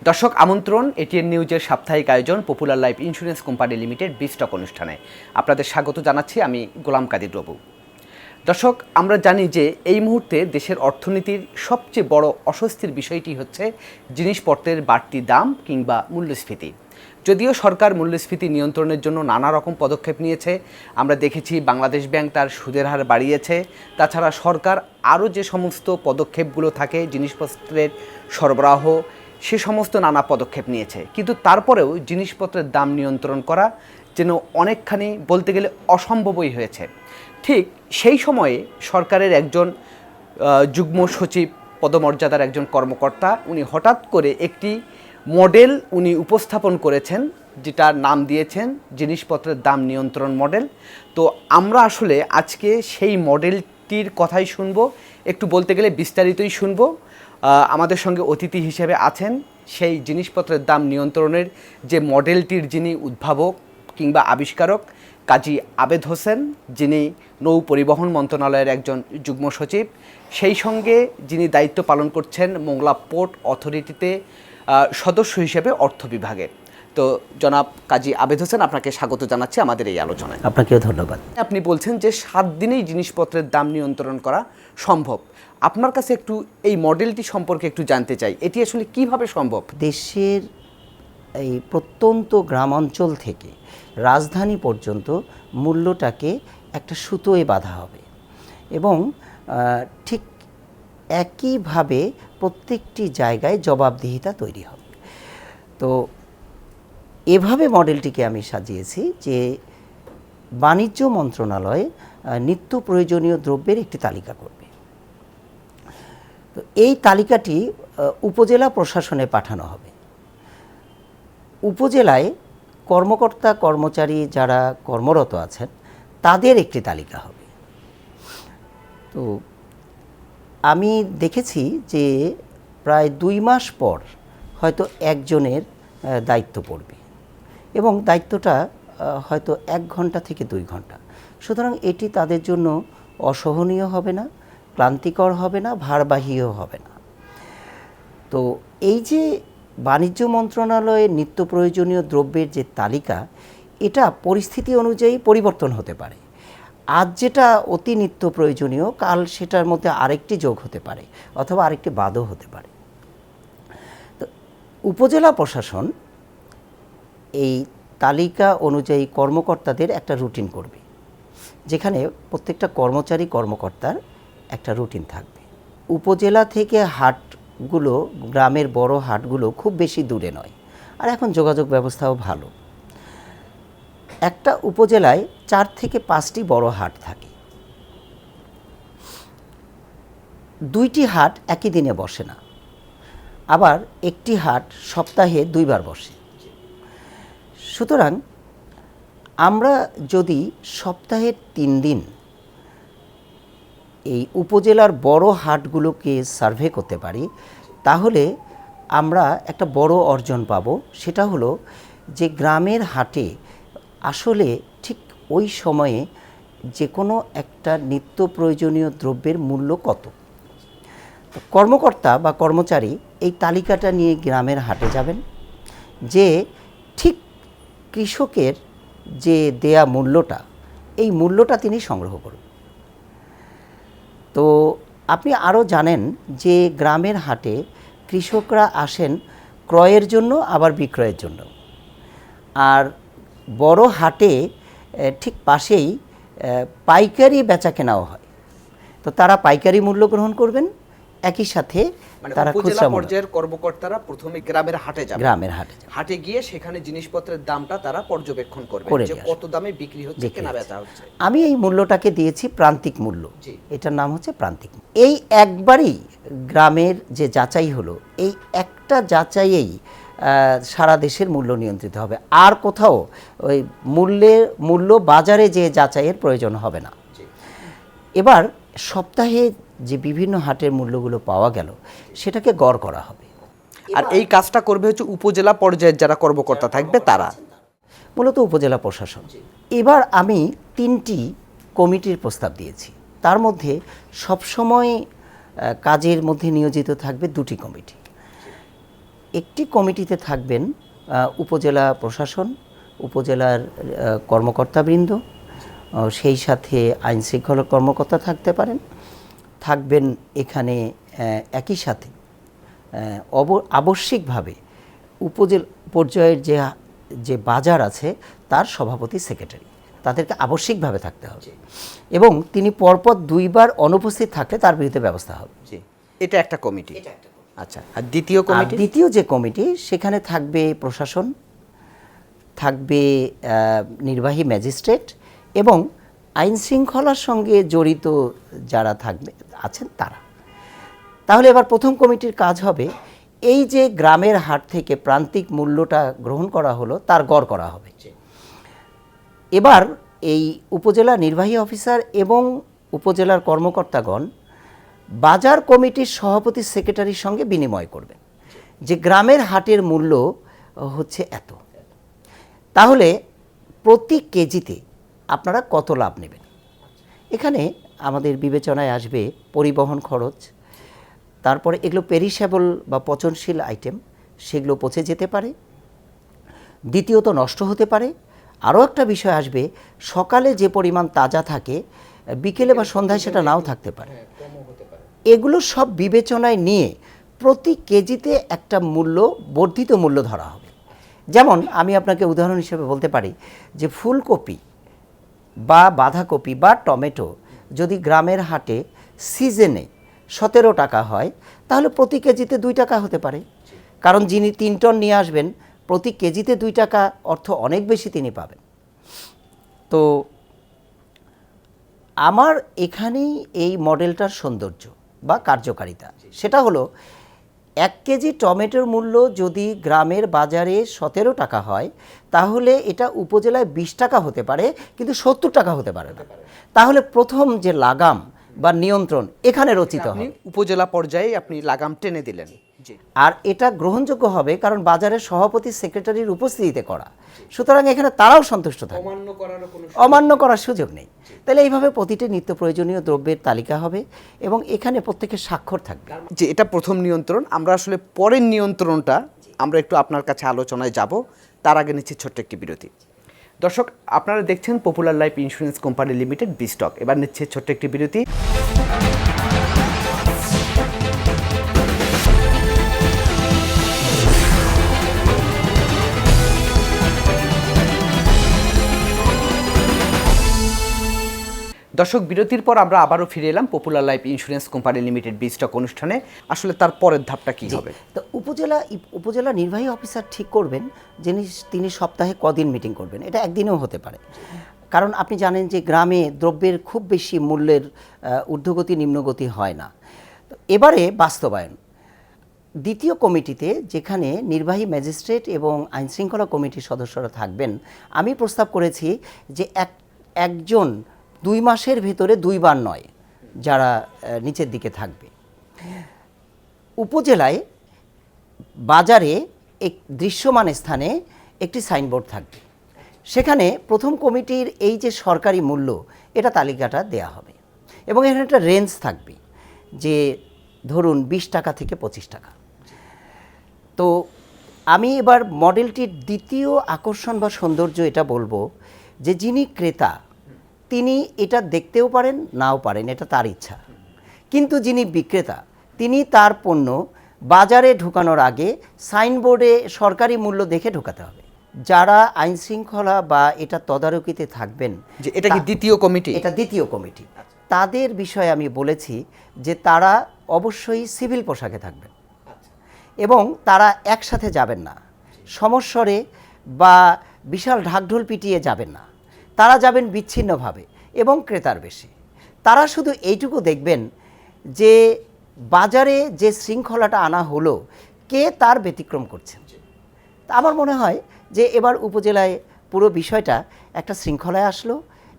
দর্শক আমন্ত্রণ এটিএন নিউজের সাপ্তাহিক আয়োজন popular life insurance company limited বিস্টক অনুষ্ঠানে আপনাদের স্বাগত জানাচ্ছি। আমি গোলাম কাদির রবু। দর্শক, আমরা জানি যে এই মুহূর্তে দেশের অর্থনীতির সবচেয়ে বড় অস্বস্তির বিষয়টি হচ্ছে জিনিসপত্রের বাড়তি দাম কিংবা মূল্যস্ফীতি। যদিও সরকার মূল্যস্ফীতি নিয়ন্ত্রণের জন্য নানা রকম পদক্ষেপ নিয়েছে, আমরা দেখেছি বাংলাদেশ ব্যাংক তার সুদের হার বাড়িয়েছে। তাছাড়া সরকার আরও যে সমস্ত পদক্ষেপগুলো থাকে জিনিসপত্রের সরবরাহ, সে সমস্ত নানা পদক্ষেপ নিয়েছে, কিন্তু তারপরেও জিনিসপত্রের দাম নিয়ন্ত্রণ করা যেন অনেকখানি বলতে গেলে অসম্ভবই হয়েছে। ঠিক সেই সময়ে সরকারের একজন যুগ্ম সচিব পদমর্যাদার একজন কর্মকর্তা উনি হঠাৎ করে একটি মডেল উপস্থাপন করেছেন, যেটার নাম দিয়েছেন জিনিসপত্রের দাম নিয়ন্ত্রণ মডেল। তো আমরা আসলে আজকে সেই মডেলটির কথাই শুনবো, একটু বলতে গেলে বিস্তারিতই শুনবো। আমাদের সঙ্গে অতিথি হিসেবে আছেন সেই জিনিসপত্রের দাম নিয়ন্ত্রণের যে মডেলটির যিনি উদ্ভাবক কিংবা আবিষ্কারক কাজী আবেদ হোসেন, যিনি নৌ পরিবহন মন্ত্রণালয়ের একজন যুগ্ম সচিব, সেই সঙ্গে যিনি দায়িত্ব পালন করছেন মোংলা পোর্ট অথরিটিতে সদস্য হিসেবে অর্থ বিভাগে। তো জনাব কাজী আবেদ হোসেন, আপনাকে স্বাগত জানাচ্ছি আমাদের এই আলোচনায়। আপনাকেও ধন্যবাদ। আপনি বলছেন যে 7 দিনেই জিনিসপত্রের দাম নিয়ন্ত্রণ করা সম্ভব। আপনার কাছে একটু এই মডেলটি সম্পর্কে একটু জানতে চাই, এটি আসলে কিভাবে সম্ভব? দেশের এই প্রত্যন্ত গ্রাম অঞ্চল থেকে রাজধানী পর্যন্ত মূল্যটাকে একটা সুতোয় বাঁধা হবে এবং ঠিক একইভাবে প্রত্যেকটি জায়গায় জবাবদিহিতা তৈরি হবে। তো এভাবে মডেলটিকে আমি সাজিয়েছি যে বাণিজ্য মন্ত্রণালয় নিত্য প্রয়োজনীয় দ্রব্যের একটি তালিকা করবে। তো এই তালিকাটি উপজেলা প্রশাসনে পাঠানো হবে। উপজেলায় কর্মকর্তা কর্মচারী যারা কর্মরত আছেন তাদের একটি তালিকা হবে। তো আমি দেখেছি যে প্রায় 2 মাস পর হয়তো একজনের দায়িত্ব পড়বে এবং দায়িত্বটা হয়তো 1 ঘন্টা থেকে 2 ঘন্টা। সুতরাং এটি তাদের জন্য অসহনীয় হবে না, ক্লান্তিকর হবে না, ভারবাহীও হবে না। তো এই যে বাণিজ্য মন্ত্রণালয়ের নিত্য প্রয়োজনীয় দ্রব্যের যে তালিকা, এটা পরিস্থিতি অনুযায়ী পরিবর্তন হতে পারে। আজ যেটা অতি নিত্য প্রয়োজনীয়, কাল সেটার মধ্যে আরেকটি যোগ হতে পারে অথবা আরেকটি বাদও হতে পারে। তো উপজেলা প্রশাসন এই তালিকা অনুযায়ী কর্মকর্তাদের একটা রুটিন করবে, যেখানে প্রত্যেকটা কর্মচারী কর্মকর্তার একটা রুটিন থাকবে। উপজেলা থেকে হাটগুলো, গ্রামের বড় হাটগুলো খুব বেশি দূরে নয়, আর এখন যোগাযোগ ব্যবস্থাও ভালো। একটা উপজেলায় 4 থেকে 5টি বড় হাট থাকে। 2টি হাট একই দিনে বসে না, আবার একটি হাট সপ্তাহে 2 বার বসে। সুতরাং আমরা যদি সপ্তাহে 3 দিন এই উপজেলার বড় হাটগুলোকে সার্ভে করতে পারি, তাহলে আমরা একটা বড় অর্জন পাব। সেটা হলো যে গ্রামের হাটে আসলে ঠিক ওই সময়ে যে কোনো একটা নিত্য প্রয়োজনীয় দ্রব্যের মূল্য কত। কর্মকর্তা বা কর্মচারী এই তালিকাটা নিয়ে গ্রামের হাটে যাবেন, যে ঠিক কৃষকের যে দেয়া মূল্যটা, এই মূল্যটা তিনি সংগ্রহ করবেন। তো আপনি আরও জানেন যে গ্রামের হাটে কৃষকরা আসেন ক্রয়ের জন্য আবার বিক্রয়ের জন্য, আর বড় হাটে ঠিক পাশেই পাইকারি বেচা কেনাও হয়। তো তারা পাইকারি মূল্য গ্রহণ করবেন, একই সাথে তারা খুচরা পর্যায়ের কর্মকর্তারা প্রথমে গ্রামের হাটে যাবেন, হাটে গিয়ে সেখানে জিনিসপত্রের দামটা তারা পর্যবেক্ষণ করবেন যে কত দামে বিক্রি হচ্ছে, কেনা বেচা হচ্ছে। আমি এই মূল্যটাকে দিয়েছি প্রান্তিক মূল্য, এটার নাম হচ্ছে প্রান্তিক। এই একবারই গ্রামের যে যাচাই হলো, এই একটা যাচাইয়েই সারা দেশের মূল্য নিয়ন্ত্রিত হবে। আর কোথাও ওই মূল্য বাজারে যে যাচাইয়ের প্রয়োজন হবে না। এবার সপ্তাহে যে বিভিন্ন হাটের মূল্যগুলো পাওয়া গেল, সেটাকে গড় করা হবে। আর এই কাজটা করবে হচ্ছে উপজেলা পর্যায়ের যারা কর্মকর্তা থাকবে তারা, মূলত উপজেলা প্রশাসন। এবার আমি 3টি কমিটির প্রস্তাব দিয়েছি। তার মধ্যে সবসময় কাজের মধ্যে নিয়োজিত থাকবে 2টি কমিটি। একটি কমিটিতে থাকবেন উপজেলা প্রশাসন, উপজেলার কর্মকর্তাবৃন্দ, সেই সাথে আইন শৃঙ্খলা কর্মকর্তা থাকতে পারেন, থাকবেন এখানে একই সাথে আবশ্যিকভাবে উপজেলা পর্যায়ের যে বাজার আছে তার সভাপতি, সেক্রেটারি, তাদেরকে আবশ্যিকভাবে থাকতে হবে এবং তিনি পরপর 2 বার অনুপস্থিত থাকলে তার বিরুদ্ধে ব্যবস্থা হবে। জি, এটা একটা কমিটি। আচ্ছা, আর দ্বিতীয় কমিটি? দ্বিতীয় যে কমিটি, সেখানে থাকবে প্রশাসন, থাকবে নির্বাহী ম্যাজিস্ট্রেট এবং আইন শৃঙ্খলার সঙ্গে জড়িত যারা আছেন তারা। তাহলে এবার প্রথম কমিটির কাজ হবে এই যে গ্রামের হাট থেকে প্রান্তিক মূল্যটা গ্রহণ করা হলো তার গড় করা হবে। এবার এই উপজেলা নির্বাহী অফিসার এবং উপজেলার কর্মকর্তাগণ বাজার কমিটির সভাপতি, সেক্রেটারির সঙ্গে বিনিময় করবেন যে গ্রামের হাটের মূল্য হচ্ছে এত, তাহলে প্রতি কেজিতে আপনারা কত লাভ নেবেন। এখানে আমাদের বিবেচনায় আসবে পরিবহন খরচ, তারপরে এগুলো পেরিশেবল বা পচনশীল আইটেম, সেগুলো পচে যেতে পারে, দ্বিতীয়ত নষ্ট হতে পারে। আরও একটা বিষয় আসবে, সকালে যে পরিমাণ তাজা থাকে বিকেলে বা সন্ধ্যায় সেটা নাও থাকতে পারে। এগুলো সব বিবেচনায় নিয়ে প্রতি কেজিতে একটা মূল্য, বর্ধিত মূল্য ধরা হবে। যেমন আমি আপনাকে উদাহরণ হিসেবে বলতে পারি যে ফুলকপি বা বাঁধাকপি বা টমেটো যদি গ্রামের হাটে সিজনে 17 টাকা হয়, তাহলে প্রতি কেজিতে 2 টাকা হতে পারে, কারণ যিনি 3 টন নিয়ে আসবেন প্রতি কেজিতে 2 টাকা অর্থ অনেক বেশি তিনি পাবেন। তো আমার এখানেই এই মডেলটার সৌন্দর্য বা কার্যকারিতা, সেটা হলো 1 কেজি টমেটোর মূল্য যদি গ্রামের বাজারে 17 টাকা হয়, তাহলে এটা উপজেলায় 20 টাকা হতে পারে, কিন্তু 70 টাকা হতে পারে না। তাহলে প্রথম যে লাগাম বা নিয়ন্ত্রণ এখানে রচিত হবে। উপজেলা পর্যায়ে আপনি লাগাম টেনে দিলেন। আর এটা গ্রহণযোগ্য হবে কারণ বাজারের সভাপতি, সেক্রেটারির উপস্থিতিতে করা, সুতরাং এখানে তারাও সন্তুষ্ট থাকবে, অমান্য করার সুযোগ নেই। তাহলে এইভাবে প্রতিটি নিত্য প্রয়োজনীয় দ্রব্যের তালিকা হবে এবং এখানে প্রত্যেকের স্বাক্ষর থাকবে। যে এটা প্রথম নিয়ন্ত্রণ। আমরা আসলে পরের নিয়ন্ত্রণটা আমরা একটু আপনার কাছে আলোচনায় যাব, তার আগে নিচ্ছি ছোট্ট একটি বিরতি। দর্শক, আপনারা দেখছেন popular life insurance company limited বিস্টক। এবার নিচ্ছে ছোট্ট একটি বিরতি। দর্শক, বিরতির পর আমরা আবারও ফিরে এলাম popular life insurance company limited বিস্টক অনুষ্ঠানে। আসলে তার পরের ধাপটা কি হবে? তো উপজেলা নির্বাহী অফিসার ঠিক করবেন তিনি সপ্তাহে কদিন মিটিং করবেন। এটা একদিনেও হতে পারে, কারণ আপনি জানেন যে গ্রামে দ্রব্যের খুব বেশি মূল্যের ঊর্ধ্বগতি নিম্নগতি হয় না। এবারে বাস্তবায়ন দ্বিতীয় কমিটিতে, যেখানে নির্বাহী ম্যাজিস্ট্রেট এবং আইনশৃঙ্খলা কমিটির সদস্যরা থাকবেন, আমি প্রস্তাব করেছি যে একজন 2 মাসের ভেতরে 2 বার নয়, যারা নিচের দিকে থাকবে। উপজেলায় বাজারে এক দৃশ্যমান স্থানে একটি সাইনবোর্ড থাকবে, সেখানে প্রথম কমিটির এই যে সরকারি মূল্য, এটা তালিকাটা দেয়া হবে এবং এখানে একটা রেঞ্জ থাকবে যে ধরুন 20 টাকা থেকে 25 টাকা। তো আমি এবার মডেলটির দ্বিতীয় আকর্ষণ বা সৌন্দর্য এটা বলবো যে যিনি ক্রেতা তিনি এটা দেখতেও পারেন, নাও পারেন, এটা তার ইচ্ছা, কিন্তু যিনি বিক্রেতা তিনি তার পণ্য বাজারে ঢোকানোর আগে সাইনবোর্ডে সরকারি মূল্য দেখে ঢোকাতে হবে। যারা আইন শৃঙ্খলা বা এটা তদারকিতে থাকবেন, যে এটা কি দ্বিতীয় কমিটি? এটা দ্বিতীয় কমিটি। তাদের বিষয়ে আমি বলেছি যে তারা অবশ্যই সিভিল পোশাকে থাকবেন এবং তারা একসাথে যাবেন না, সমস্বরে বা বিশাল ঢাকঢোল পিটিয়ে যাবেন না, তারা যাবেন বিচ্ছিন্নভাবে এবং ক্রেতার বেশে। তারা শুধু এইটুকু দেখবেন যে বাজারে যে শৃঙ্খলাটা আনা হলো কে তার ব্যতিক্রম করছেন। আমার মনে হয় যে এবার উপজেলায় পুরো বিষয়টা একটা শৃঙ্খলায় আসলো,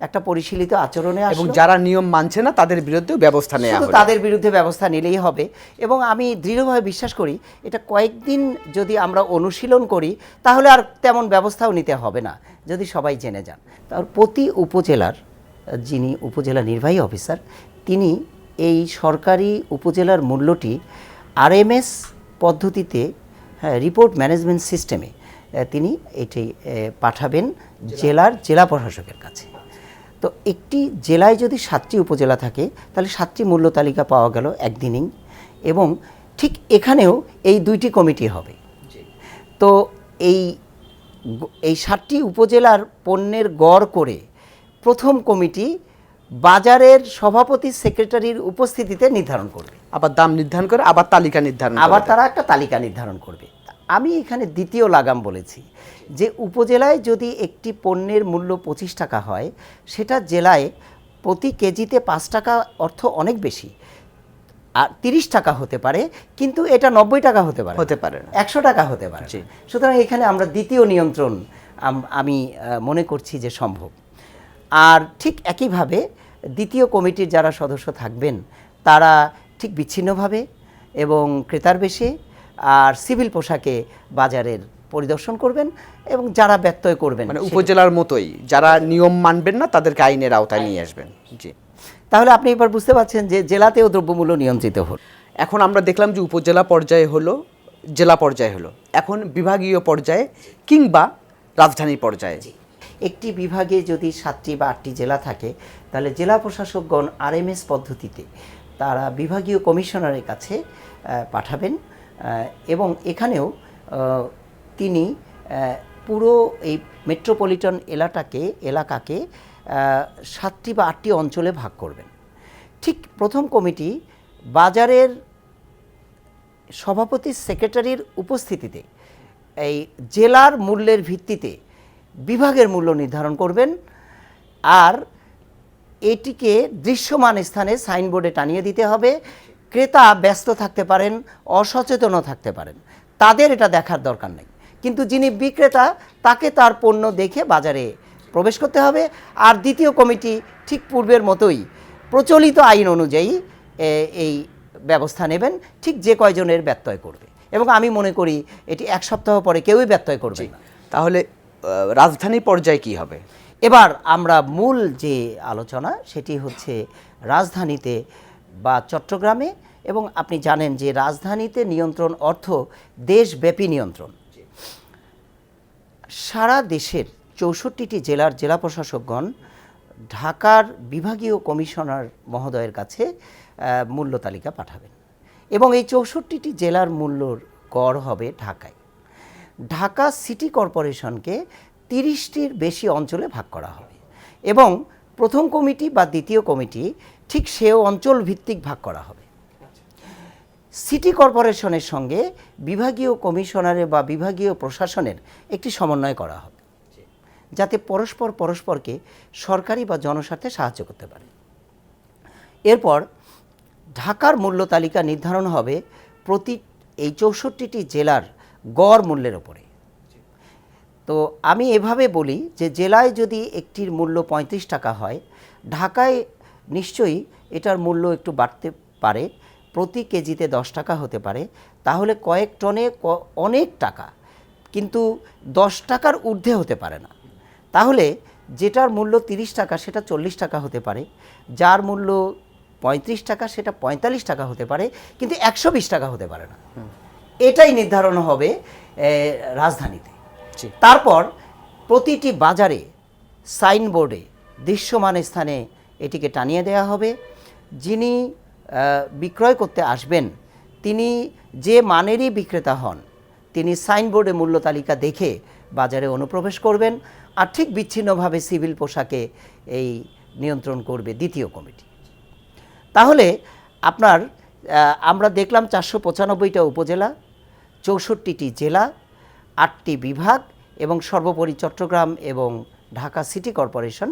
একটা পরিশীলিত আচরণে আসলো, এবং যারা নিয়ম মানছে না তাদের বিরুদ্ধে ব্যবস্থা নেওয়া হবে, তাদের বিরুদ্ধে ব্যবস্থা নিলেই হবে। এবং আমি দৃঢ়ভাবে বিশ্বাস করি এটা কয়েকদিন যদি আমরা অনুশীলন করি তাহলে আর তেমন ব্যবস্থাও নিতে হবে না, যদি সবাই জেনে যান। তার প্রতি উপজেলার যিনি উপজেলা নির্বাহী অফিসার, তিনি এই সরকারি উপজেলার মূল্যটি RMS পদ্ধতিতে হ্যাঁ, রিপোর্ট ম্যানেজমেন্ট সিস্টেমে তিনি এটি পাঠাবেন জেলা প্রশাসকের কাছে। তো একটি জেলায় যদি 7টি উপজেলা থাকে তাহলে 7টি মূল্য তালিকা পাওয়া গেল একদিনেই, এবং ঠিক এখানেও এই 2টি কমিটি হবে। তো এই 7টি উপজেলার পণ্যের গড় করে প্রথম কমিটি বাজারের সভাপতি সেক্রেটারির উপস্থিতিতে নির্ধারণ করবে, আবার দাম নির্ধারণ করে আবার তালিকা নির্ধারণ আবার করবে। তারা একটা তালিকা নির্ধারণ করবে। আমি এখানে দ্বিতীয় লাগাম বলেছি যে উপজেলায় যদি একটি পণ্যের মূল্য 25 টাকা হয়, সেটা জেলায় প্রতি কেজিতে 5 টাকা অর্থ অনেক বেশি, আর 30 টাকা হতে পারে, কিন্তু এটা 90 টাকা হতে পারে, 100 টাকা হতে পারে। সুতরাং এখানে আমরা দ্বিতীয় নিয়ন্ত্রণ আমি মনে করছি যে সম্ভব। আর ঠিক একইভাবে দ্বিতীয় কমিটির যারা সদস্য থাকবেন তারা ঠিক বিচ্ছিন্নভাবে এবং ক্রেতার বেশে আর সিভিল পোশাকে বাজারের পরিদর্শন করবেন, এবং যারা ব্যত্যয় করবেন মানে উপজেলার মতোই যারা নিয়ম মানবেন না তাদেরকে আইনের আওতায় নিয়ে আসবেন। জি, তাহলে আপনি এবার বুঝতে পারছেন যে জেলাতেও দ্রব্যমূল্য নিয়ন্ত্রিত হল। এখন আমরা দেখলাম যে উপজেলা পর্যায়ে হলো, জেলা পর্যায়ে হলো, এখন বিভাগীয় পর্যায়ে কিংবা রাজধানী পর্যায়ে। একটি বিভাগে যদি 7টি বা 8টি জেলা থাকে তাহলে জেলা প্রশাসকগণ আরএমএস পদ্ধতিতে তারা বিভাগীয় কমিশনারের কাছে পাঠাবেন, এবং এখানেও তিনি পুরো এই মেট্রোপলিটন এলাকাকে 7টি বা 8টি অঞ্চলে ভাগ করবেন। ঠিক প্রথম কমিটি বাজারের সভাপতি সেক্রেটারির উপস্থিতিতে এই জেলার মূল্যের ভিত্তিতে বিভাগের মূল্য নির্ধারণ করবেন, আর এটিকে দৃশ্যমান স্থানে সাইনবোর্ডে টানিয়ে দিতে হবে। ক্রেতা ব্যস্ত থাকতে পারেন, অসচেতনও থাকতে পারেন, তাদের এটা দেখার দরকার নেই, কিন্তু যিনি বিক্রেতা তাকে তার পণ্য দেখে বাজারে প্রবেশ করতে হবে। আর দ্বিতীয় কমিটি ঠিক পূর্বের মতোই প্রচলিত আইন অনুযায়ী এই ব্যবস্থা নেবেন, ঠিক যে কয়জনের ব্যত্যয় করবে, এবং আমি মনে করি এটি 1 সপ্তাহ পরে কেউই ব্যত্যয় করবে না। তাহলে রাজধানী পর্যায়ে কি হবে? এবার আমরা মূল যে আলোচনা সেটি হচ্ছে রাজধানীতে বা চট্টগ্রামে, এবং আপনি জানেন যে রাজধানীতে নিয়ন্ত্রণ অর্থ দেশব্যাপী নিয়ন্ত্রণ। সারা দেশের 64টি জেলার জেলা প্রশাসকগণ ঢাকার বিভাগীয় কমিশনার মহোদয়ের কাছে মূল্য তালিকা পাঠাবেন, এবং এই 64টি জেলার মূল্যর গড় হবে ঢাকায়। ঢাকা সিটি কর্পোরেশনকে 30টির বেশি অঞ্চলে ভাগ করা হবে, এবং প্রথম কমিটি বা দ্বিতীয় কমিটি ঠিক সে অঞ্চল ভিত্তিক ভাগ করা হবে। সিটি কর্পোরেশনের সঙ্গে বিভাগীয় কমিশনারের বা বিভাগীয় প্রশাসনের একটি সমন্বয় করা হবে, যাতে পরস্পরকে সরকারি বা জনস্বার্থে সাহায্য করতে পারে। এরপর ঢাকার মূল্য তালিকা নির্ধারণ হবে প্রতি এই 64টি জেলার গড় মূল্যের ওপরে। তো আমি এভাবে বলি যে জেলায় যদি একটির মূল্য 35 টাকা হয়, ঢাকায় নিশ্চয়ই এটার মূল্য একটু বাড়তে পারে, প্রতি কেজিতে 10 টাকা হতে পারে, তাহলে কয়েক টনে অনেক টাকা, কিন্তু 10 টাকার ঊর্ধ্বে হতে পারে না। তাহলে যেটার মূল্য 30 টাকা সেটা 40 টাকা হতে পারে, যার মূল্য 35 টাকা সেটা 45 টাকা হতে পারে, কিন্তু 120 টাকা হতে পারে না। এটাই নির্ধারণ হবে রাজধানীতে। তারপর প্রতিটি বাজারে সাইনবোর্ডে দৃশ্যমান স্থানে এটিকে টানিয়ে দেওয়া হবে। যিনি বিক্রয় করতে আসবেন তিনি যে মানেরই বিক্রেতা হন, তিনি সাইনবোর্ডে মূল্য তালিকা দেখে বাজারে অনুপ্রবেশ করবেন, আর ঠিক বিচ্ছিন্নভাবে সিভিল পোশাকে এই নিয়ন্ত্রণ করবে দ্বিতীয় কমিটি। তাহলে আমরা দেখলাম 495টা উপজেলা, 64টি জেলা, 8টি বিভাগ, এবং সর্বোপরি চট্টগ্রাম এবং ঢাকা সিটি কর্পোরেশন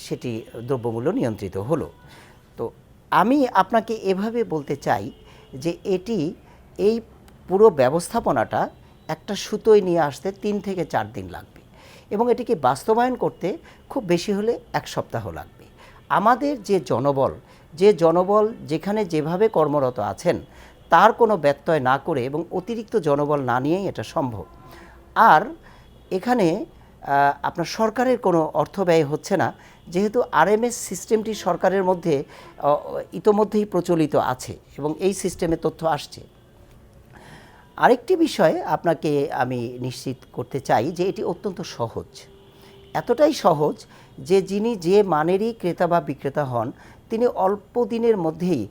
সেটি দ্রব্যমূল্য নিয়ন্ত্রিত হলো। তো আমি আপনাকে এভাবে বলতে চাই যে এই পুরো ব্যবস্থাপনাটা একটা সুতোয় নিয়ে আসতে 3 থেকে 4 দিন লাগবে, এবং এটিকে বাস্তবায়ন করতে খুব বেশি হলে 1 সপ্তাহ লাগবে। আমাদের যে জনবল যেখানে যেভাবে কর্মরত আছেন তার কোনো ব্যত্যয় না করে এবং অতিরিক্ত জনবল না নিয়েই এটা সম্ভব। আর এখানে আপনার সরকারের কোনো অর্থ ব্যয় হচ্ছে না, যেহেতু আরএমএস সিস্টেমটি সরকারের মধ্যে ইতোমধ্যেই প্রচলিত আছে এবং এই সিস্টেমে তথ্য আসছে। আরেকটি বিষয় আপনাকে আমি নিশ্চিত করতে চাই যে এটি অত্যন্ত সহজ, এতটাই সহজ যে যিনি যে মানেরই ক্রেতা বা বিক্রেতা হন তিনি অল্প দিনের মধ্যেই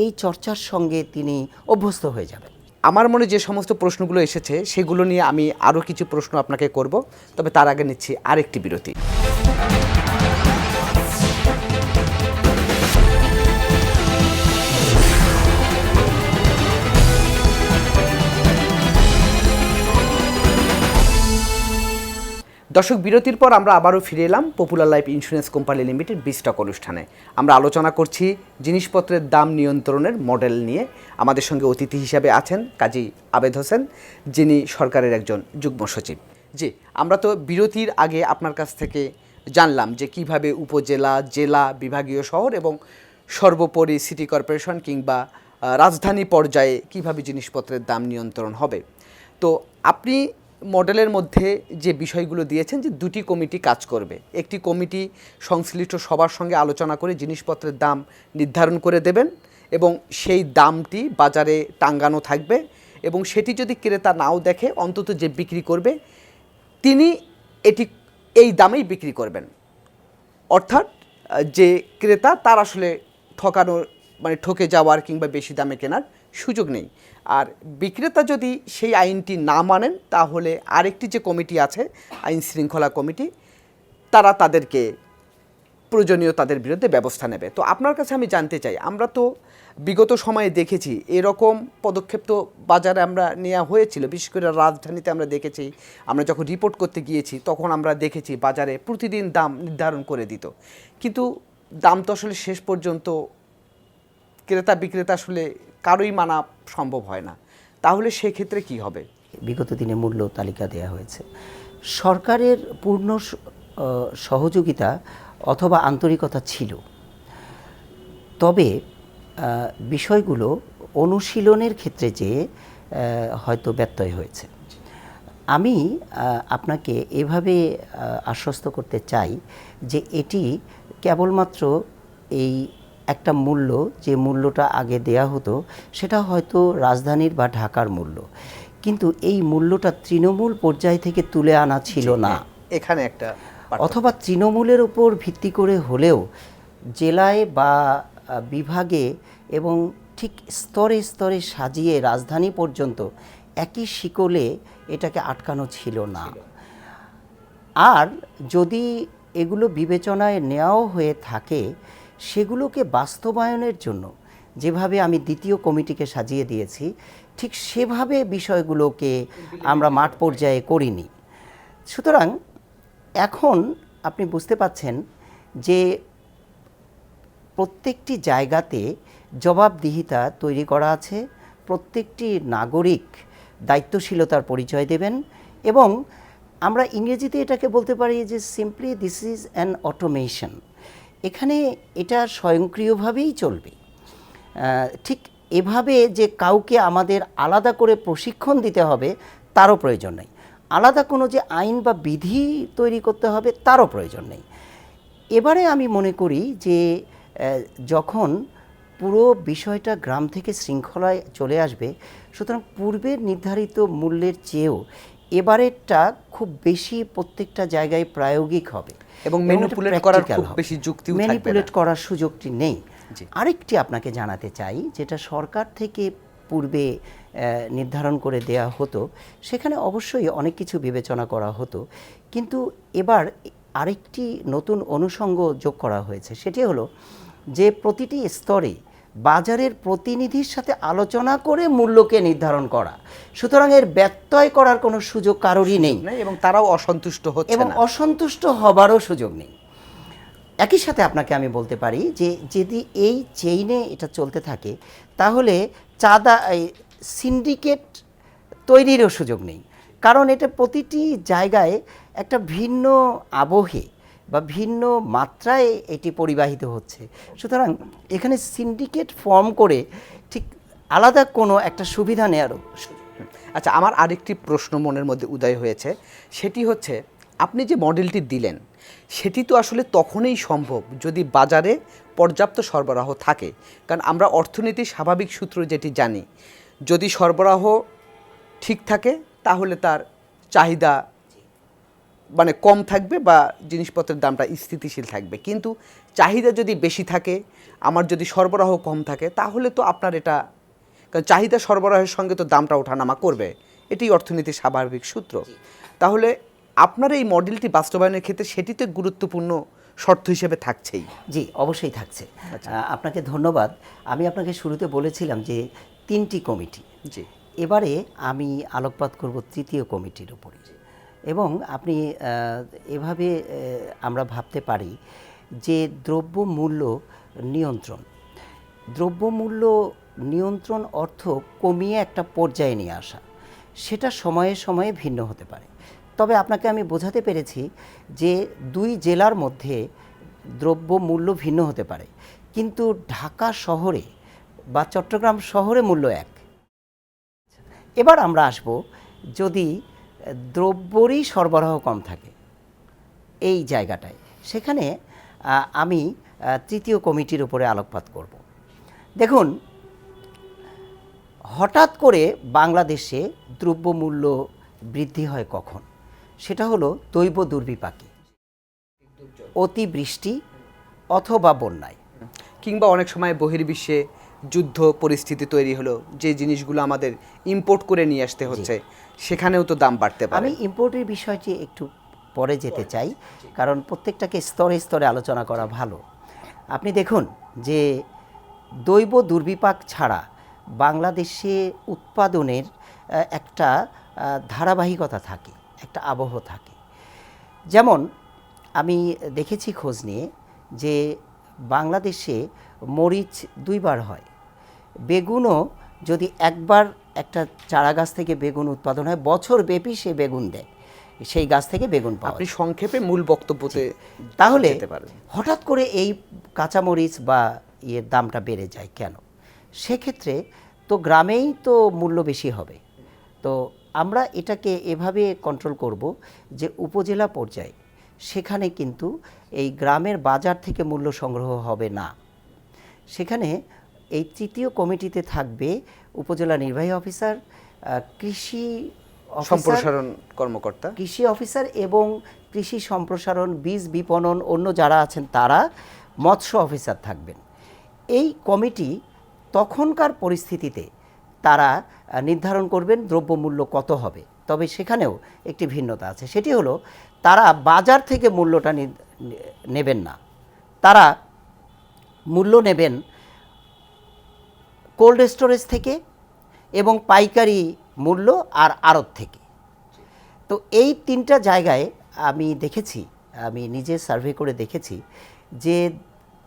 এই চর্চার সঙ্গে তিনি অভ্যস্ত হয়ে যাবেন। আমার মনে যে সমস্ত প্রশ্নগুলো এসেছে সেগুলো নিয়ে আমি আরও কিছু প্রশ্ন আপনাকে করব, তবে তার আগে নিচ্ছি আরেকটি বিরতি। দর্শক, বিরতির পর আমরা আবারও ফিরে এলাম popular life insurance company limited বিস্টক অনুষ্ঠানে। আমরা আলোচনা করছি জিনিসপত্রের দাম নিয়ন্ত্রণের মডেল নিয়ে। আমাদের সঙ্গে অতিথি হিসাবে আছেন কাজী আবেদ হোসেন, যিনি সরকারের একজন যুগ্ম সচিব। জি, আমরা তো বিরতির আগে আপনার কাছ থেকে জানলাম যে কিভাবে উপজেলা, জেলা, বিভাগীয় শহর এবং সর্বোপরি সিটি কর্পোরেশন কিংবা রাজধানী পর্যায়ে কিভাবে জিনিসপত্রের দাম নিয়ন্ত্রণ হবে। তো আপনি মডেলের মধ্যে যে বিষয়গুলো দিয়েছেন যে দুটি কমিটি কাজ করবে, একটি কমিটি সংশ্লিষ্ট সবার সঙ্গে আলোচনা করে জিনিসপত্রের দাম নির্ধারণ করে দেবেন এবং সেই দামটি বাজারে টাঙ্গানো থাকবে এবং সেটি যদি ক্রেতা নাও দেখে অন্তত যে বিক্রি করবে তিনি এই দামেই বিক্রি করবেন। অর্থাৎ যে ক্রেতা তার আসলে ঠকে যাওয়ার কিংবা বেশি দামে কেনার সুযোগ নেই। আর বিক্রেতা যদি সেই আইনটি না মানেন তাহলে আরেকটি যে কমিটি আছে আইন শৃঙ্খলা কমিটি, তারা তাদেরকে প্রয়োজনীয় তাদের বিরুদ্ধে ব্যবস্থা নেবে। তো আপনার কাছে আমি জানতে চাই, আমরা তো বিগত সময়ে দেখেছি এরকম পদক্ষেপ তো বাজারে আমরা নেওয়া হয়েছিল, বিশেষ করে রাজধানীতে আমরা দেখেছি। আমরা যখন রিপোর্ট করতে গিয়েছি তখন আমরা দেখেছি বাজারে প্রতিদিন দাম নির্ধারণ করে দিত, কিন্তু দাম তো আসলে শেষ পর্যন্ত ক্রেতা বিক্রেতা আসলে কারোই মানা সম্ভব হয় না। তাহলে সেক্ষেত্রে কি হবে? বিগত দিনে মূল্য তালিকা দেওয়া হয়েছে, সরকারের পূর্ণ সহযোগিতা অথবা আন্তরিকতা ছিল, তবে বিষয়গুলো অনুশীলনের ক্ষেত্রে যে হয়তো ব্যত্যয় হয়েছে। আমি আপনাকে এভাবে আশ্বস্ত করতে চাই যে এটি কেবলমাত্র এই একটা মূল্য, যে মূল্যটা আগে দেয়া হতো সেটা হয়তো রাজধানীর বা ঢাকার মূল্য, কিন্তু এই মূল্যটা তৃণমূল পর্যায় থেকে তুলে আনা ছিল না। এখানে একটা অথবা তৃণমূলের উপর ভিত্তি করে হলেও জেলায় বা বিভাগে এবং ঠিক স্তরে স্তরে সাজিয়ে রাজধানী পর্যন্ত একই শিকলে এটাকে আটকানো ছিল না। আর যদি এগুলো বিবেচনায় নেওয়াও হয়ে থাকে সেগুলোকে বাস্তবায়নের জন্য যেভাবে আমি দ্বিতীয় কমিটিকে সাজিয়ে দিয়েছি ঠিক সেভাবে বিষয়গুলোকে আমরা মাঠ পর্যায়ে করিনি। সুতরাং এখন আপনি বুঝতে পাচ্ছেন যে প্রত্যেকটি জায়গাতে জবাবদিহিতা তৈরি করা আছে, প্রত্যেকটি নাগরিক দায়িত্বশীলতার পরিচয় দেবেন এবং আমরা ইংরেজিতে এটাকে বলতে পারি যে simply this is an automation. এখানে এটা স্বয়ংক্রিয়ভাবেই চলবে। ঠিক এভাবে যে কাউকে আমাদের আলাদা করে প্রশিক্ষণ দিতে হবে তারও প্রয়োজন নেই, আলাদা কোনো যে আইন বা বিধি তৈরি করতে হবে তারও প্রয়োজন নেই। এবারে আমি মনে করি যে যখন পুরো বিষয়টা গ্রাম থেকে শৃঙ্খলায় চলে আসবে, সুতরাং পূর্বের নির্ধারিত মূল্যের চেয়েও এবারেরটা খুব বেশি প্রত্যেকটা জায়গায় প্রায়োগিক হবে এবং ম্যানিপুলেট করার খুব বেশি যুক্তিও থাকবে না, ম্যানিপুলেট করার সুযোগটি নেই। আরেকটি আপনাকে জানাতে চাই, যেটা সরকার থেকে পূর্বে নির্ধারণ করে দেয়া হতো সেখানে অবশ্যই অনেক কিছু বিবেচনা করা হতো, কিন্তু এবার আরেকটি নতুন অনুষঙ্গ যোগ করা হয়েছে। সেটি হলো যে প্রতিটি স্তরে বাজারের প্রতিনিধির সাথে আলোচনা করে মূল্যকে নির্ধারণ করা। সুতরাং এর ব্যত্যয় করার কোনো সুযোগ কারোরই নেই এবং তারাও অসন্তুষ্ট হচ্ছে এবং অসন্তুষ্ট হবারও সুযোগ নেই। একই সাথে আপনাকে আমি বলতে পারি যে যদি এই চেইনে এটা চলতে থাকে তাহলে সিন্ডিকেট তৈরিরও সুযোগ নেই, কারণ এটা প্রতিটি জায়গায় একটা ভিন্ন আবহে বা ভিন্ন মাত্রায় এটি পরিবাহিত হচ্ছে। সুতরাং এখানে সিন্ডিকেট ফর্ম করে ঠিক আলাদা কোনো একটা সুবিধা নেওয়ারও। আচ্ছা, আমার আরেকটি প্রশ্ন মনের মধ্যে উদয় হয়েছে, সেটি হচ্ছে আপনি যে মডেলটি দিলেন সেটি তো আসলে তখনই সম্ভব যদি বাজারে পর্যাপ্ত সরবরাহ থাকে। কারণ আমরা অর্থনীতির স্বাভাবিক সূত্র যেটি জানি, যদি সরবরাহ ঠিক থাকে তাহলে তার চাহিদা মানে কম থাকবে বা জিনিসপত্রের দামটা স্থিতিশীল থাকবে। কিন্তু চাহিদা যদি বেশি থাকে, আমার যদি সরবরাহ কম থাকে, তাহলে তো আপনার এটা, কারণ চাহিদা সরবরাহের সঙ্গে তো দামটা ওঠানামা করবে, এটি অর্থনীতির স্বাভাবিক সূত্র। তাহলে আপনার এই মডেলটি বাস্তবায়নের ক্ষেত্রে সেটি তো গুরুত্বপূর্ণ শর্ত হিসেবে থাকছেই। জি, অবশ্যই থাকছে। আপনাকে ধন্যবাদ। আমি আপনাকে শুরুতে বলেছিলাম যে 3টি কমিটি, জি এবারে আমি আলোকপাত করব 3য় কমিটির উপরে। এবং আপনি এভাবে আমরা ভাবতে পারি যে দ্রব্যমূল্য নিয়ন্ত্রণ, দ্রব্যমূল্য নিয়ন্ত্রণ অর্থ কমিয়ে একটা পর্যায়ে নিয়ে আসা, সেটা সময়ে সময়ে ভিন্ন হতে পারে। তবে আপনাকে আমি বোঝাতে পেরেছি যে 2 জেলার মধ্যে দ্রব্যমূল্য ভিন্ন হতে পারে, কিন্তু ঢাকা শহরে বা চট্টগ্রাম শহরে মূল্য এক। এবার আমরা আসব, যদি দ্রব্যরই সরবরাহ কম থাকে এই জায়গাটায়, সেখানে আমি 3য় কমিটির উপরে আলোকপাত করব। দেখুন, হঠাৎ করে বাংলাদেশে দ্রব্যমূল্য বৃদ্ধি হয় কখন? সেটা হলো দৈব দুর্বিপাকে, অতিবৃষ্টি অথবা বন্যায়, কিংবা অনেক সময় বহির্বিশ্বে যুদ্ধ পরিস্থিতি তৈরি হলো, যে জিনিসগুলো আমাদের ইম্পোর্ট করে নিয়ে আসতে হচ্ছে, সেখানেও তো দাম বাড়তে পারে। আমি ইম্পোর্টের বিষয়টি একটু পরে যেতে চাই, কারণ প্রত্যেকটাকে স্তরে স্তরে আলোচনা করা ভালো। আপনি দেখুন যে দৈব দুর্বিপাক ছাড়া বাংলাদেশে উৎপাদনের একটা ধারাবাহিকতা থাকে, একটা আবহ থাকে। যেমন আমি দেখেছি খোঁজ নিয়ে যে বাংলাদেশে মরিচ 2 বার হয়, বেগুনও যদি একবার একটা চারা গাছ থেকে বেগুন উৎপাদন হয়, বছর ব্যাপী সে বেগুন দেয়, সেই গাছ থেকে বেগুন পাওয়া আপনি যায়। সংক্ষেপে মূল বক্তব্যতে তাহলে যেতে পারেন। হঠাৎ করে এই কাঁচামরিচ বা দামটা বেড়ে যায় কেন? সেক্ষেত্রে তো গ্রামেই তো মূল্য বেশি হবে। তো আমরা এটাকে এভাবে কন্ট্রোল করব যে উপজেলা পর্যায়ে সেখানে কিন্তু এই গ্রামের বাজার থেকে মূল্য সংগ্রহ হবে না। সেখানে এই 3য় কমিটিতে থাকবে উপজেলা নির্বাহী অফিসার, কৃষি সম্প্রসারণ কর্মকর্তা, কৃষি অফিসার এবং কৃষি সম্প্রসারণ, বীজ বিপণন, অন্য যারা আছেন তারা, মৎস্য অফিসার থাকবেন। এই কমিটি তখনকার পরিস্থিতিতে তারা নির্ধারণ করবেন দ্রব্যমূল্য কত হবে। তবে সেখানেও একটি ভিন্নতা আছে, সেটি হলো তারা বাজার থেকে মূল্যটা নেবেন না, তারা মূল্য নেবেন কোল্ড স্টোরেজ থেকে এবং পাইকারি মূল্য আর আড়ত থেকে। তো এই 3টা জায়গায় আমি দেখেছি, আমি নিজে সার্ভে করে দেখেছি যে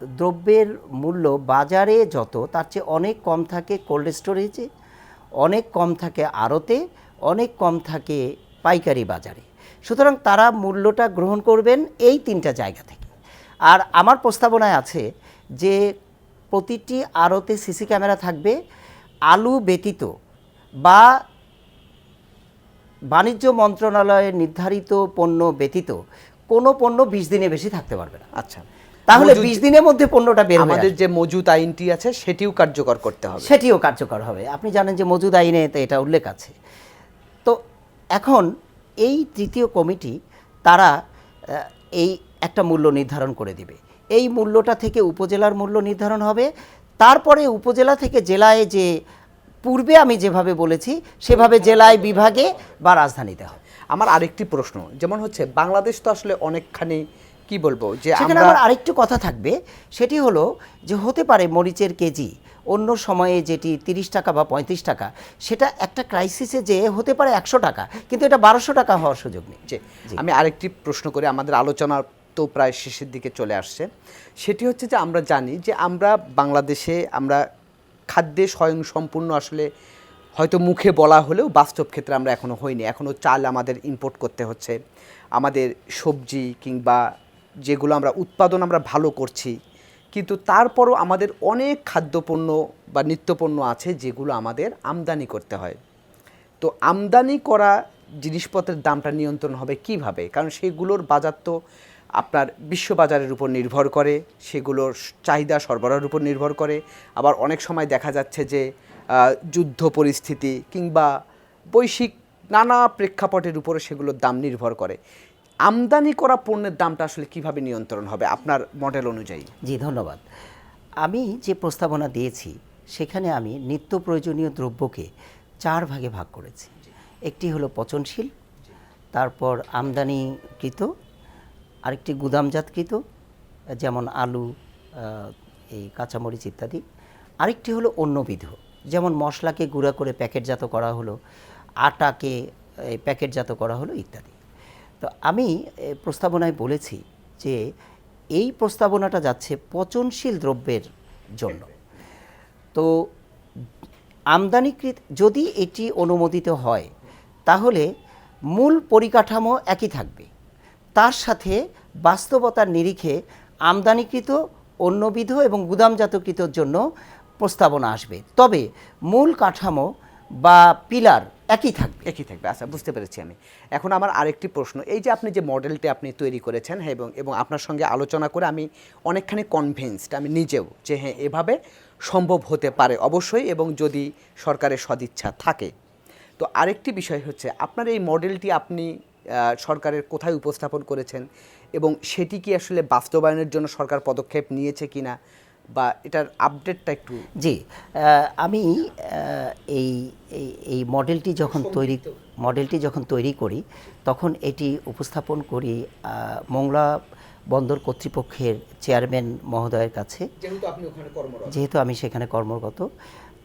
দ্রব্যের মূল্য বাজারে যত, তার চেয়ে অনেক কম থাকে কোল্ড স্টোরেজে, অনেক কম থাকে আড়তে, অনেক কম থাকে পাইকারি বাজারে। সুতরাং তারা মূল্যটা গ্রহণ করবেন এই 3টা জায়গা থেকে। আর আমার প্রস্তাবনায় আছে যে প্রতিটি আড়তে সিসি ক্যামেরা থাকবে, আলু ব্যতীত বা বাণিজ্য মন্ত্রণালয়ের নির্ধারিত পণ্য ব্যতীত কোনো পণ্য 20 দিনে বেশি থাকতে পারবে না। আচ্ছা, তাহলে 20 দিনের মধ্যে পণ্যটা বের হয়ে আমাদের আসবে। যে মজুদ আইনটি আছে সেটিও কার্যকর করতে হবে। সেটিও কার্যকর হবে। আপনি জানেন যে মজুদ আইনে তো এটা উল্লেখ আছে। তো এখন এই 3য় কমিটি তারা এই একটা মূল্য নির্ধারণ করে দিবে। এই মূল্যটা থেকে উপজেলার মূল্য নির্ধারণ হবে, তারপরে উপজেলা থেকে জেলায়, যে পূর্বে আমি যেভাবে বলেছি সেভাবে জেলায়, বিভাগে বা রাজধানীতে হবে। আমার আরেকটি প্রশ্ন, যেমন হচ্ছে বাংলাদেশ তো আসলে অনেকখানি কি বলবো, যে সেখানে আমরা আমার আরেকটু কথা থাকবে, সেটি হলো যে হতে পারে মরিচের কেজি অন্য সময়ে যেটি 30 টাকা বা 35 টাকা, সেটা একটা ক্রাইসিসে যে হতে পারে 100 টাকা, কিন্তু এটা 1200 টাকা হওয়ার সুযোগ নেই। যে আমি আরেকটি প্রশ্ন করি, আমাদের আলোচনা তো প্রায় শেষের দিকে চলে আসছে। সেটি হচ্ছে যে আমরা জানি যে আমরা বাংলাদেশে আমরা খাদ্যে স্বয়ংসম্পূর্ণ আসলে হয়তো মুখে বলা হলেও বাস্তব ক্ষেত্রে আমরা এখনও হইনি। এখনও চাল আমাদের ইম্পোর্ট করতে হচ্ছে, আমাদের সবজি কিংবা যেগুলো আমরা উৎপাদন আমরা ভালো করছি, কিন্তু তারপরও আমাদের অনেক খাদ্যপণ্য বা নিত্যপণ্য আছে যেগুলো আমাদের আমদানি করতে হয়। তো আমদানি করা জিনিসপত্রের দামটা নিয়ন্ত্রণ হবে কিভাবে? কারণ সেগুলোর বাজার তো আপনার বিশ্ববাজারের উপর নির্ভর করে, সেগুলোর চাহিদা সরবরাহের উপর নির্ভর করে। আবার অনেক সময় দেখা যাচ্ছে যে যুদ্ধ পরিস্থিতি কিংবা বৈশ্বিক নানা প্রেক্ষাপটের উপরে সেগুলোর দাম নির্ভর করে। আমদানি করা পণ্যের দামটা আসলে কিভাবে নিয়ন্ত্রণ হবে আপনার মডেল অনুযায়ী? জি, ধন্যবাদ। আমি যে প্রস্তাবনা দিয়েছি সেখানে আমি নিত্য প্রয়োজনীয় দ্রব্যকে 4 ভাগে ভাগ করেছি। একটি হলো পচনশীল, তারপর আমদানিকৃত, আরেকটি গুদামজাতকৃত যেমন আলু, এই কাঁচামরিচ ইত্যাদি, আরেকটি হলো অন্যবিধ যেমন মশলাকে গুঁড়া করে প্যাকেটজাত করা হলো, আটাকে প্যাকেটজাত করা হলো ইত্যাদি। তো আমি প্রস্তাবনায় বলেছি যে এই প্রস্তাবনাটা যাচ্ছে পচনশীল দ্রব্যের জন্য। তো আমদানিকৃত যদি এটি অনুমোদিত হয় তাহলে মূল পরিকাঠামো একই থাকবে, তার সাথে বাস্তবতার নিরিখে আমদানিকৃত, অন্যবিধ এবং গুদামজাতকৃতর জন্য প্রস্তাবনা আসবে, তবে মূল কাঠামো বা পিলার একই থাকবে। আচ্ছা, বুঝতে পেরেছি আমি। এখন আমার আরেকটি প্রশ্ন, এই যে আপনি যে মডেলটি আপনি তৈরি করেছেন, হ্যাঁ, এবং আপনার সঙ্গে আলোচনা করে আমি অনেকখানি কনভিন্সড আমি নিজেও যে হ্যাঁ এভাবে সম্ভব হতে পারে অবশ্যই, এবং যদি সরকারের সদিচ্ছা থাকে। তো আরেকটি বিষয় হচ্ছে আপনার এই মডেলটি আপনি সরকারের কোথায় উপস্থাপন করেছেন এবং সেটি কি আসলে বাস্তবায়নের জন্য সরকার পদক্ষেপ নিয়েছে কিনা, বা এটার আপডেটটা একটু। জি, আমি এই এই মডেলটি যখন তৈরি করি তখন এটি উপস্থাপন করি মোংলা বন্দর কর্তৃপক্ষের চেয়ারম্যান মহোদয়ের কাছে, যেহেতু আমি সেখানে কর্মরত।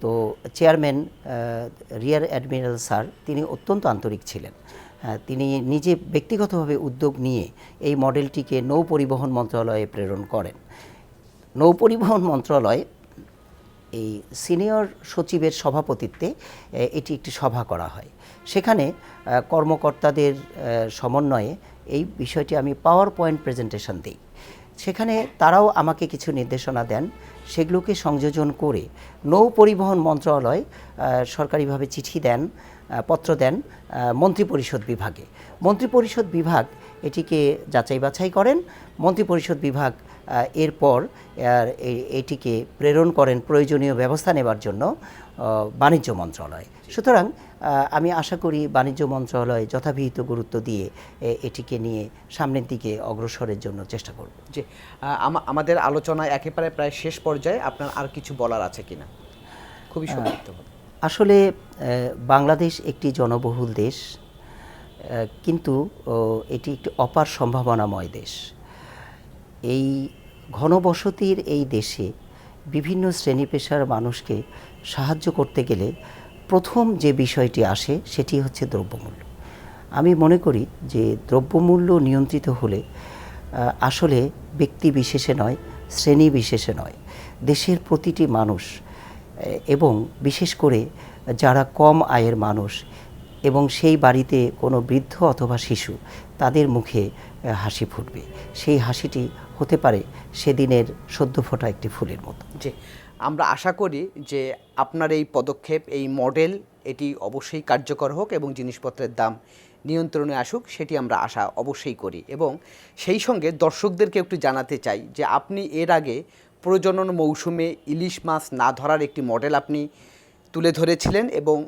তো চেয়ারম্যান রিয়ার অ্যাডমিরাল স্যার তিনি অত্যন্ত আন্তরিক ছিলেন। তিনি নিজে ব্যক্তিগতভাবে উদ্যোগ নিয়ে এই মডেলটিকে নৌ পরিবহন মন্ত্রণালয়ে প্রেরণ করেন। নৌ পরিবহন মন্ত্রণালয় এই সিনিয়র সচিবের সভাপতিত্বে এটি একটি সভা করা হয়। সেখানে কর্মকর্তাদের সমন্বয়ে এই বিষয়টি আমি পাওয়ার পয়েন্ট প্রেজেন্টেশন দিই। সেখানে তারাও আমাকে কিছু নির্দেশনা দেন, সেগুলোকে সংযোজন করে নৌ পরিবহন মন্ত্রণালয় সরকারিভাবে চিঠি দেন, পত্র দেন মন্ত্রিপরিষদ বিভাগে। মন্ত্রিপরিষদ বিভাগ এটিকে যাচাই বাছাই করেন। মন্ত্রিপরিষদ বিভাগ এরপর এটিকে প্রেরণ করেন প্রয়োজনীয় ব্যবস্থা নেবার জন্য বাণিজ্য মন্ত্রণালয়। সুতরাং আমি আশা করি বাণিজ্য মন্ত্রণালয় যথাবিহিত গুরুত্ব দিয়ে এটিকে নিয়ে সামনের দিকে অগ্রসরের জন্য চেষ্টা করব। যে আমাদের আলোচনা একেবারে প্রায় শেষ পর্যায়ে, আপনার আর কিছু বলার আছে কিনা? খুবই সংক্ষিপ্ত। আসলে বাংলাদেশ একটি জনবহুল দেশ, কিন্তু এটি একটি অপার সম্ভাবনাময় দেশ। এই ঘনবসতির এই দেশে বিভিন্ন শ্রেণী পেশার মানুষকে সাহায্য করতে গেলে প্রথম যে বিষয়টি আসে সেটি হচ্ছে দ্রব্যমূল্য। আমি মনে করি যে দ্রব্যমূল্য নিয়ন্ত্রিত হলে আসলে ব্যক্তি বিশেষে নয়, শ্রেণী বিশেষে নয়, দেশের প্রতিটি মানুষ এবং বিশেষ করে যারা কম আয়ের মানুষ এবং সেই বাড়িতে কোনো বৃদ্ধ অথবা শিশু, তাদের মুখে হাসি ফুটবে। সেই হাসিটি হতে পারে সেদিনের সদ্য ফোটা একটি ফুলের মতো। জি, আমরা আশা করি যে আপনার এই পদক্ষেপ, এই মডেল, এটি অবশ্যই কার্যকর হোক এবং জিনিসপত্রের দাম নিয়ন্ত্রণে আসুক, সেটি আমরা আশা অবশ্যই করি। এবং সেই সঙ্গে দর্শকদেরকে একটু জানাতে চাই যে আপনি এর আগে প্রজনন মৌসুমে ইলিশ মাছ না ধরার একটি মডেল আপনি তুলে ধরেছিলেন এবং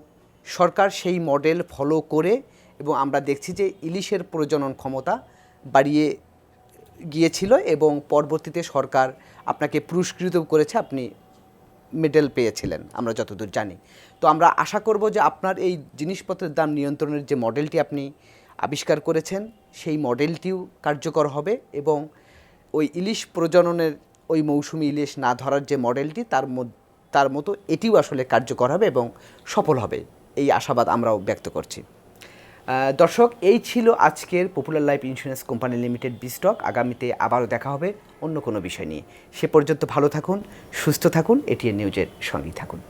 সরকার সেই মডেল ফলো করে, এবং আমরা দেখছি যে ইলিশের প্রজনন ক্ষমতা বাড়িয়ে গিয়েছিল এবং পরবর্তীতে সরকার আপনাকে পুরস্কৃত করেছে, আপনি মেডেল পেয়েছিলেন আমরা যতদূর জানি। তো আমরা আশা করব যে আপনার এই জিনিসপত্রের দাম নিয়ন্ত্রণের যে মডেলটি আপনি আবিষ্কার করেছেন সেই মডেলটিও কার্যকর হবে, এবং ওই ইলিশ প্রজননের, ওই মৌসুমি ইলিশ না ধরার যে মডেলটি তার মতো এটিও আসলে কার্যকর হবে এবং সফল হবে, এই আশাবাদ আমরাও ব্যক্ত করছি। দর্শক, এই ছিল আজকের popular life insurance company limited বিস্টক। আগামীতে আবারও দেখা হবে অন্য কোনো বিষয় নিয়ে। সে পর্যন্ত ভালো থাকুন, সুস্থ থাকুন, এটিএন নিউজের সঙ্গেই থাকুন।